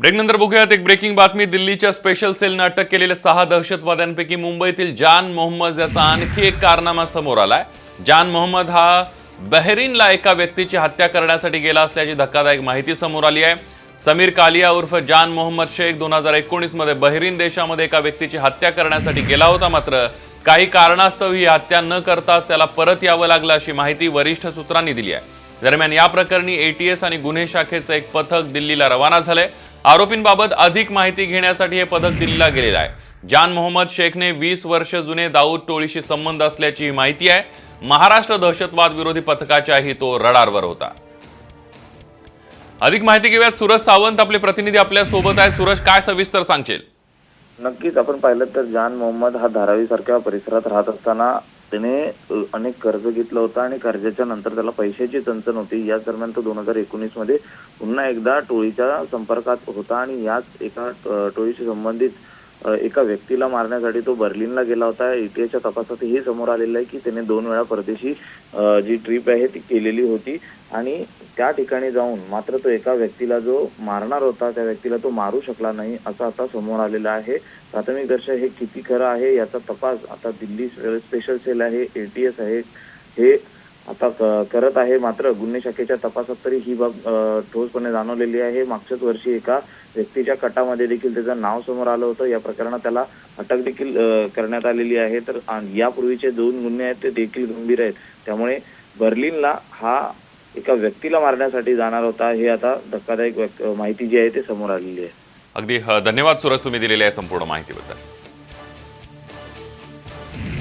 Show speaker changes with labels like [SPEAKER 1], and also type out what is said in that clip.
[SPEAKER 1] ब्रेकनंतर बघूयात एक ब्रेकिंग बातमी। दिल्लीच्या स्पेशल सेलने अटक केलेल्या 6 दहशतवाद्यांपैकी मुंबईतील जान मोहम्मद याचा आणखी एक कारनामा समोर आलाय। जान मोहम्मद हा बहरीनला एका व्यक्तीची हत्या करण्यासाठी गेला असल्याची धक्कादायक माहिती समोर आली आहे। समीर कालिया उर्फ जान मोहम्मद शेख 2019 मध्ये बहरीन देशामध्ये एका व्यक्तीची हत्या करण्यासाठी गेला होता, मात्र काही कारणास्तव ही हत्या न करताच त्याला परत यावं लागलं अशी माहिती वरिष्ठ सूत्रांनी दिली आहे। दरम्यान या प्रकरणी एटीएस आणि गुन्हे शाखेचं एक पथक दिल्लीला रवाना झालंय। आरोपींबाबत अधिक माहिती घेण्यासाठी हे पथक दिल्लीला गेलेलं आहे। जान मोहम्मद शेखने 20 वर्ष जुने दाऊद टोळीशी संबंध असल्याची माहिती आहे। महाराष्ट्र दहशतवाद विरोधी पथकाच्याही तो रडारवर होता। अधिक माहिती घेऊयात, सूरज सावंत आपले प्रतिनिधी आपल्या सोबत आहे। सूरज, काय सविस्तर सांगशील?
[SPEAKER 2] नक्कीच आपण पाहिलं तर जान मोहम्मद हा धारावी सारख्या परिसरात राहत असताना त्याने अनेक कर्ज घेतलं होतं आणि कर्जाच्या नंतर त्याला पैशाची चणचण होती। याच दरम्यान तो 2019 मध्ये पुन्हा एकदा टोळीच्या संपर्कात होता आणि याच एका टोळीशी संबंधित एका व्यक्तीला मारण्यासाठी तो बर्लिनला गेला होता। एटीएसच्या तपासात हे समोर आलेलं आहे की त्याने 2 वेळा परदेशी जी ट्रिप आहे ती केलेली होती आणि त्या ठिकाणी जाऊन मात्र तो एका व्यक्तीला जो मारणार होता त्या व्यक्तीला तो मारू शकला नाही असं आता समोर आलेलं आहे। प्राथमिक दृष्ट्या हे किती खरं आहे याचा तपास आता दिल्ली स्पेशल सेल आहे, एटीएस आहे, हे आता करत आहे। मात्र गुन्हे शाखेच्या तपासात तरी ही बाब ठोसपणे जाणवलेली आहे। मागच्याच वर्षी एका व्यक्तीच्या कटामध्ये देखील त्याचं नाव समोर आलं होतं। या प्रकरणात त्याला अटक देखील करण्यात आलेली आहे। तर यापूर्वीचे 2 गुन्हे आहेत ते देखील गंभीर आहेत। त्यामुळे बर्लिनला हा एका व्यक्तीला मारण्यासाठी जाणार होता, हे आता धक्कादायक माहिती जी आहे ते समोर आलेली आहे।
[SPEAKER 1] अगदी धन्यवाद सूरज, तुम्ही दिलेल्या संपूर्ण माहितीबद्दल।